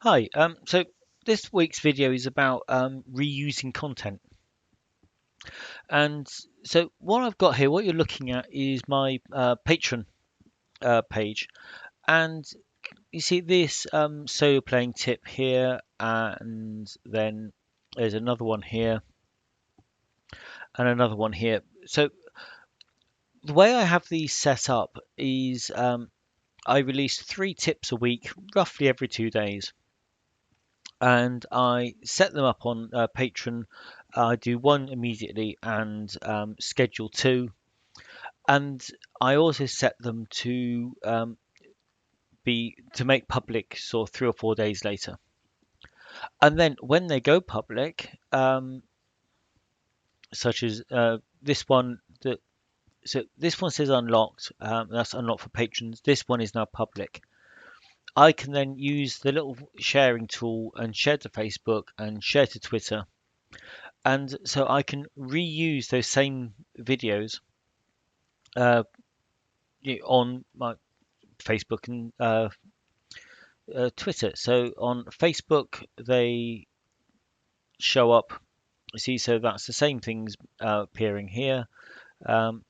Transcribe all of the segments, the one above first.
Hi, so this week's video is about reusing content. And so what I've got here, what you're looking at is my Patreon page. And you see this solo playing tip here, and then there's another one here, and another one here. So the way I have these set up is I release 3 tips a week, roughly every 2 days. And I set them up on Patreon. I do one immediately and schedule two, and I also set them to make public sort of 3 or 4 days later. And then when they go public, such as this one, that so this one says unlocked. That's unlocked for patrons. This one is now public. I can then use the little sharing tool and share to Facebook and share to Twitter, and so I can reuse those same videos uh, on my Facebook and Twitter. So on Facebook, they show up. See, so that's the same things appearing here, um,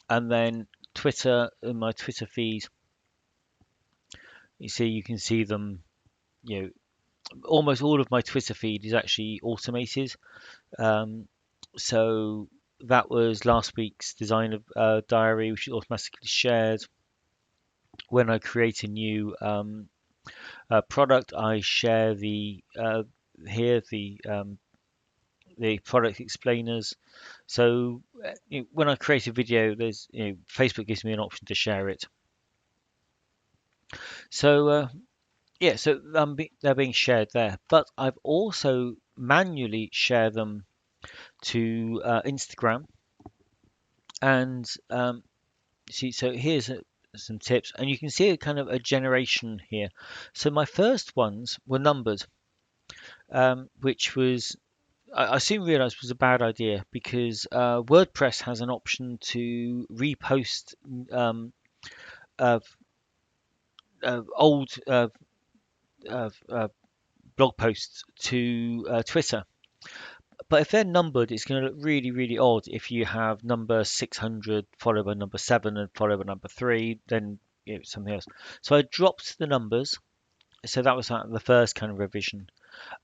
and then Twitter in my Twitter feed. You see, you can see them. You know, almost all of my Twitter feed is actually automated. Um, so that was last week's design of diary, which is automatically shared. When I create a new product, I share here the product explainers. So when I create a video, there's Facebook gives me an option to share it. So yeah, so they're being shared there. But I've also manually shared them to Instagram. And see, so here's some tips, and you can see a kind of a generation here. So my first ones were numbered, which was I soon realized was a bad idea because WordPress has an option to repost um, uh, old blog posts to Twitter. But if they're numbered, it's going to look really, really odd if you have number 600 followed by number 7 and followed by number 3, then something else. So I dropped the numbers. So that was the first kind of revision.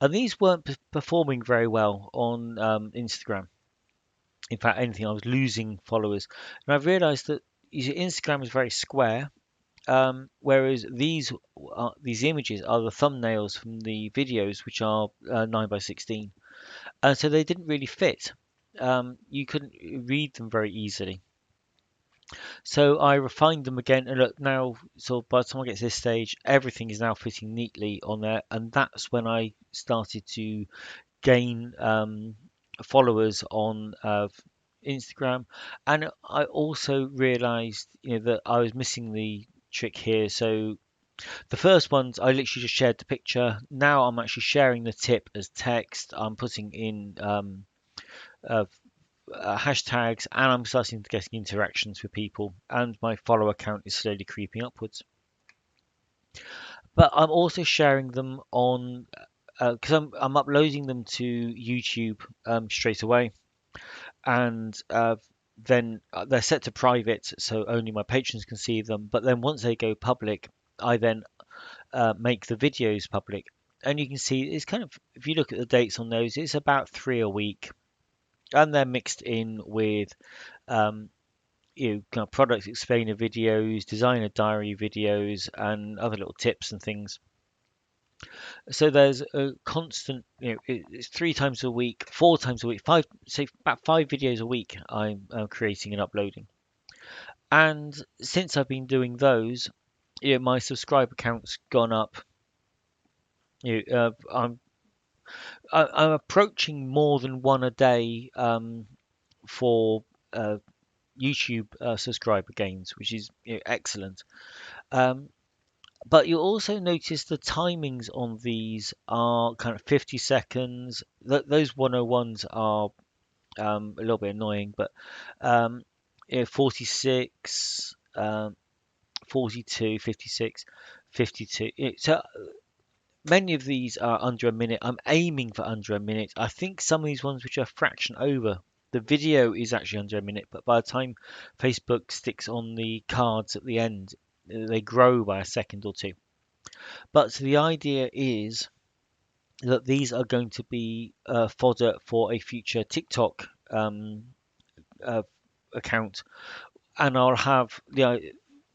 And these weren't performing very well on Instagram. In fact, anything, I was losing followers. And I've realized that Instagram is very square, whereas these images are the thumbnails from the videos, which are 9 by 16. And so they didn't really fit. You couldn't read them very easily. So I refined them again, and look now. So by the time I get to this stage, everything is now fitting neatly on there, and that's when I started to gain followers on Instagram. And I also realized, that I was missing the trick here. So the first ones, I literally just shared the picture. Now I'm actually sharing the tip as text. I'm putting in uh, hashtags, and I'm starting to get interactions with people, and my follower count is slowly creeping upwards. But I'm also sharing them on because I'm uploading them to YouTube straight away, and then they're set to private, so only my patrons can see them. But then once they go public, I then make the videos public, and you can see it's kind of, if you look at the dates on those, it's about 3 a week, and they're mixed in with um, kind of product explainer videos, designer diary videos, and other little tips and things. So there's a constant, it's 3 times a week, 4 times a week, say about 5 videos a week I'm creating and uploading. And since I've been doing those, my subscriber count's gone up. I'm approaching more than one a day for uh, YouTube subscriber gains, which is excellent. Um, but you'll also notice the timings on these are kind of 50 seconds. Those 101s are a little bit annoying, but 46, 42, 56, 52. So Many of these are under a minute. I'm aiming for under a minute. I think some of these ones which are a fraction over, the video is actually under a minute, but by the time Facebook sticks on the cards at the end, they grow by a second or two. But the idea is that these are going to be fodder for a future TikTok uh, account, and I'll have you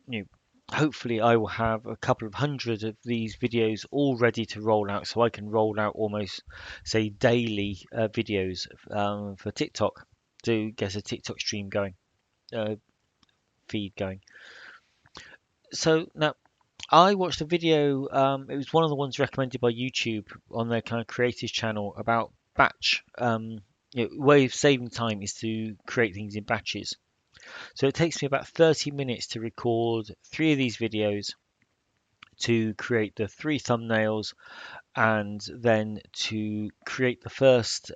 know, hopefully I will have a couple of hundred of these videos all ready to roll out, so I can roll out almost say daily videos for TikTok to get a TikTok stream going, uh, feed going. So now I watched a video. It was one of the ones recommended by YouTube on their kind of creators channel about batch. Way of saving time is to create things in batches. So it takes me about 30 minutes to record three of these videos, to create the three thumbnails, and then to create the first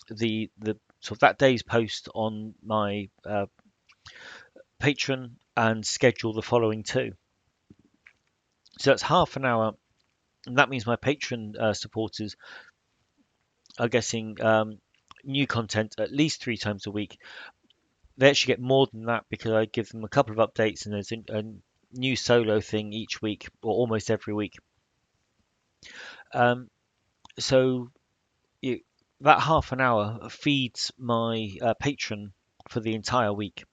the sort of that day's post on my Patreon, and schedule the following two. So that's half an hour, and that means my Patreon supporters are getting new content at least three times a week. They actually get more than that because I give them a couple of updates, and there's a new solo thing each week or almost every week. Um, so you, that half an hour feeds my patron for the entire week.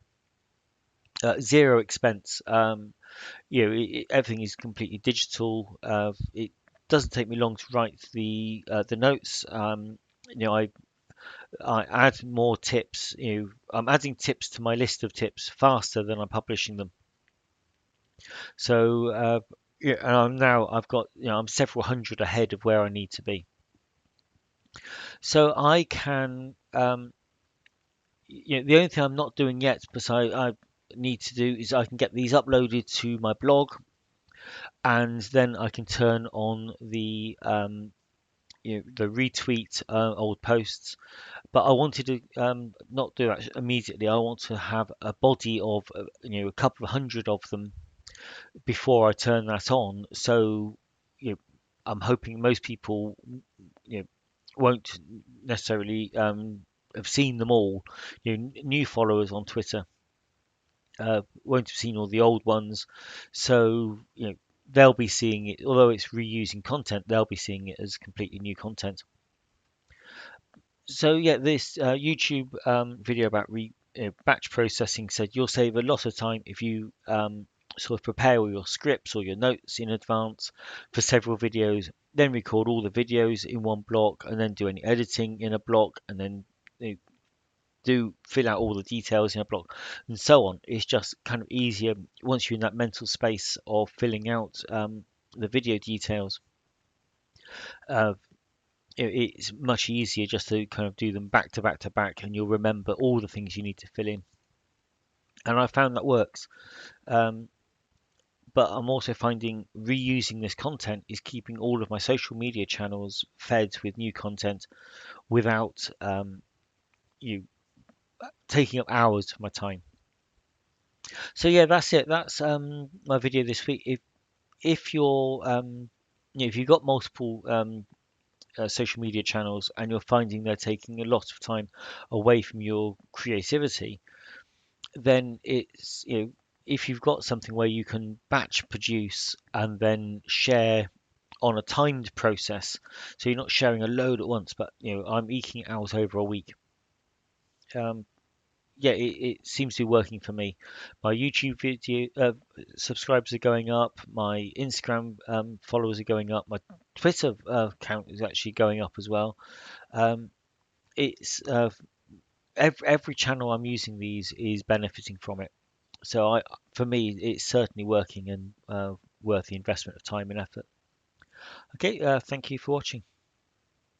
Zero expense. Everything is completely digital. It doesn't take me long to write the notes. I add more tips. I'm adding tips to my list of tips faster than I'm publishing them. So and I've got I'm several hundred ahead of where I need to be. So I can the only thing I'm not doing yet, but I need to do, is I can get these uploaded to my blog, and then I can turn on the retweet old posts. But I wanted to not do that immediately. I want to have a body of a couple of hundred of them before I turn that on. So you know, I'm hoping most people you know, won't necessarily have seen them all. New followers on Twitter won't have seen all the old ones, so they'll be seeing it. Although it's reusing content, they'll be seeing it as completely new content. So yeah, this YouTube video about batch processing said you'll save a lot of time if you sort of prepare all your scripts or your notes in advance for several videos, then record all the videos in one block, and then do any editing in a block, and then do fill out all the details in a block, and so on. It's just kind of easier once you're in that mental space of filling out the video details. Uh, it's much easier just to kind of do them back to back to back, and you'll remember all the things you need to fill in. And I found that works. Um, but I'm also finding reusing this content is keeping all of my social media channels fed with new content without you taking up hours of my time. So yeah, that's it. That's my video this week. If you're if you've got multiple social media channels and you're finding they're taking a lot of time away from your creativity, then it's if you've got something where you can batch produce and then share on a timed process, so you're not sharing a load at once, but I'm eking it out over a week. Um, yeah, it seems to be working for me. My YouTube video subscribers are going up. My Instagram followers are going up. My Twitter account is actually going up as well. Um, it's every channel I'm using these is benefiting from it. So for me, it's certainly working and worth the investment of time and effort. Okay, thank you for watching.